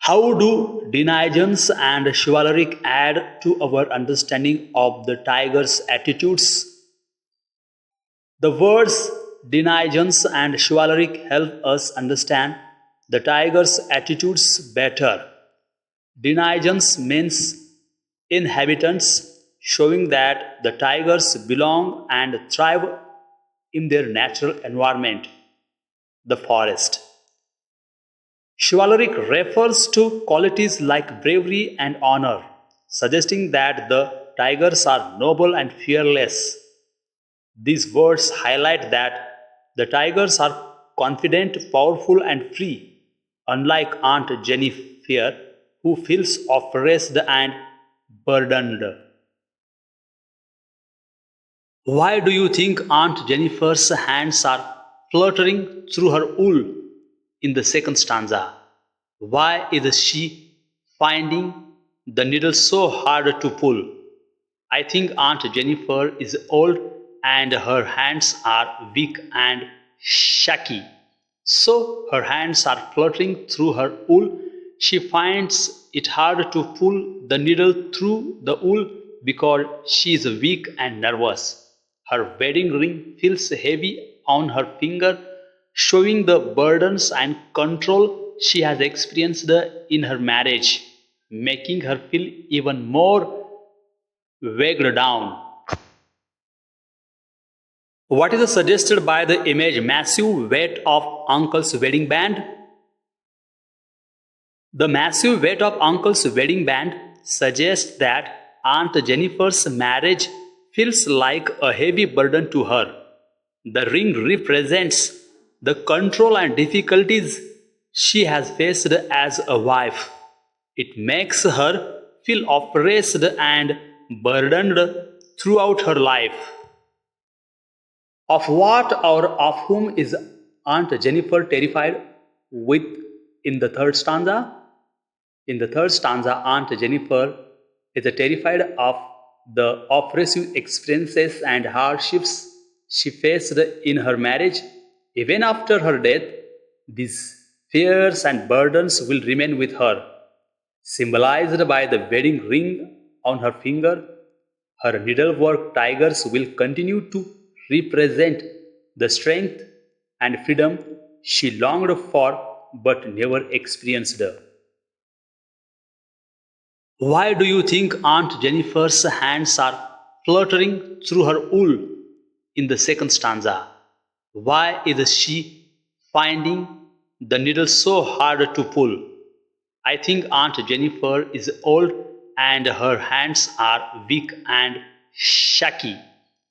How do denigens and chivalric add to our understanding of the tiger's attitudes? The words denigens and chivalric help us understand the tiger's attitudes better. Denigens means inhabitants, showing that the tigers belong and thrive in their natural environment, the forest. Chivalric refers to qualities like bravery and honor, suggesting that the tigers are noble and fearless. These words highlight that the tigers are confident, powerful, and free, unlike Aunt Jennifer, who feels oppressed and burdened. Why do you think Aunt Jennifer's hands are fluttering through her wool in the second stanza? Why is she finding the needle so hard to pull? I think Aunt Jennifer is old and her hands are weak and shaky. So her hands are fluttering through her wool. She finds it hard to pull the needle through the wool because she is weak and nervous. Her wedding ring feels heavy on her finger, showing the burdens and control she has experienced in her marriage, making her feel even more weighed down. What is suggested by the image massive weight of uncle's wedding band? The massive weight of uncle's wedding band suggests that Aunt Jennifer's marriage feels like a heavy burden to her. The ring represents the control and difficulties she has faced as a wife. It makes her feel oppressed and burdened throughout her life. Of what or of whom is Aunt Jennifer terrified with in the third stanza? In the third stanza, Aunt Jennifer is terrified of the oppressive experiences and hardships she faced in her marriage. Even after her death, these fears and burdens will remain with her, symbolized by the wedding ring on her finger. Her needlework tigers will continue to represent the strength and freedom she longed for but never experienced. Why do you think Aunt Jennifer's hands are fluttering through her wool in the second stanza? Why is she finding the needle so hard to pull? I think Aunt Jennifer is old and her hands are weak and shaky.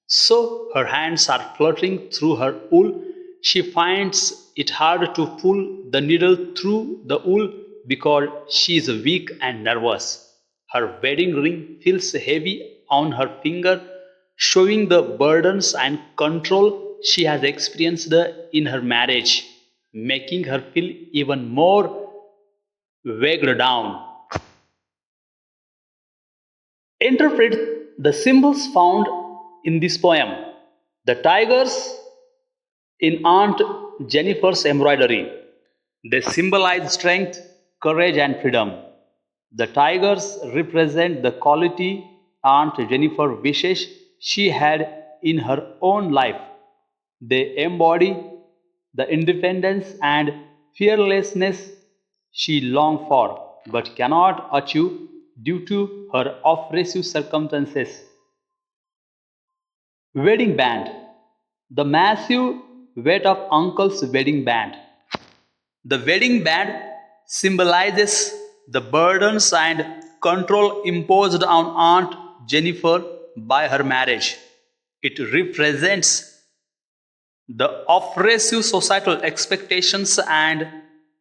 So her hands are fluttering through her wool. She finds it hard to pull the needle through the wool because she is weak and nervous. Her wedding ring feels heavy on her finger, showing the burdens and control she has experienced in her marriage, making her feel even more weighed down. Interpret the symbols found in this poem. The tigers in Aunt Jennifer's embroidery. They symbolize strength, courage, and freedom. The tigers represent the quality Aunt Jennifer wishes she had in her own life. They embody the independence and fearlessness she longed for but cannot achieve due to her oppressive circumstances. Wedding band. The massive weight of Uncle's wedding band. The wedding band symbolizes the burdens and control imposed on Aunt Jennifer by her marriage. It represents the oppressive societal expectations and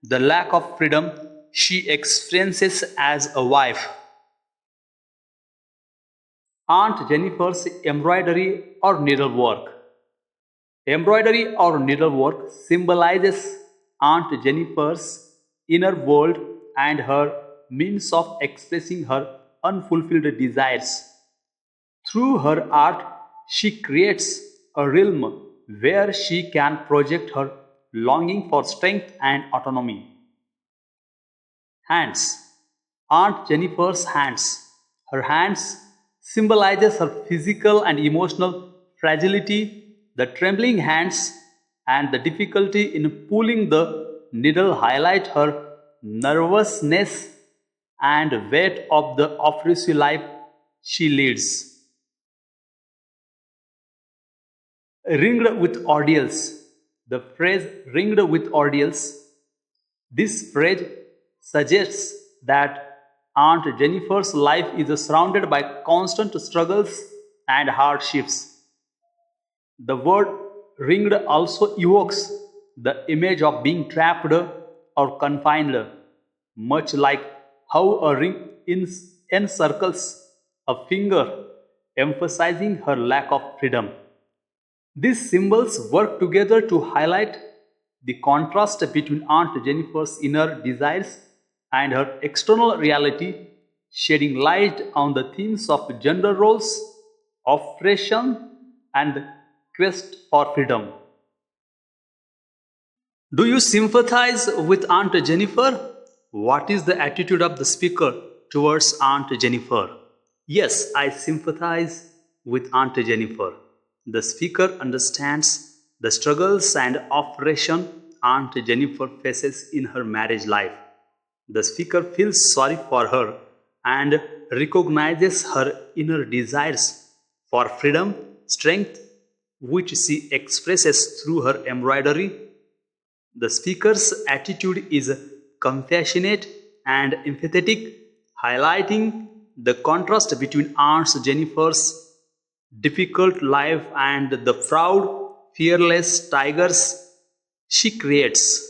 the lack of freedom she experiences as a wife. Aunt Jennifer's embroidery or needlework. Embroidery or needlework symbolizes Aunt Jennifer's inner world and her means of expressing her unfulfilled desires. Through her art, she creates a realm where she can project her longing for strength and autonomy. Hands. Aunt Jennifer's hands. Her hands symbolizes her physical and emotional fragility. The trembling hands and the difficulty in pulling the needle highlight her nervousness and weight of the oppressive life she leads. Ringed with ordeals. The phrase ringed with ordeals. This phrase suggests that Aunt Jennifer's life is surrounded by constant struggles and hardships. The word ringed also evokes the image of being trapped or confined, much like how a ring encircles a finger, emphasizing her lack of freedom. These symbols work together to highlight the contrast between Aunt Jennifer's inner desires and her external reality, shedding light on the themes of gender roles, oppression, and quest for freedom. Do you sympathize with Aunt Jennifer? What is the attitude of the speaker towards Aunt Jennifer? Yes, I sympathize with Aunt Jennifer. The speaker understands the struggles and oppression Aunt Jennifer faces in her marriage life. The speaker feels sorry for her and recognizes her inner desires for freedom, strength, which she expresses through her embroidery. The speaker's attitude is compassionate and empathetic, highlighting the contrast between Aunt Jennifer's difficult life and the proud, fearless tigers she creates.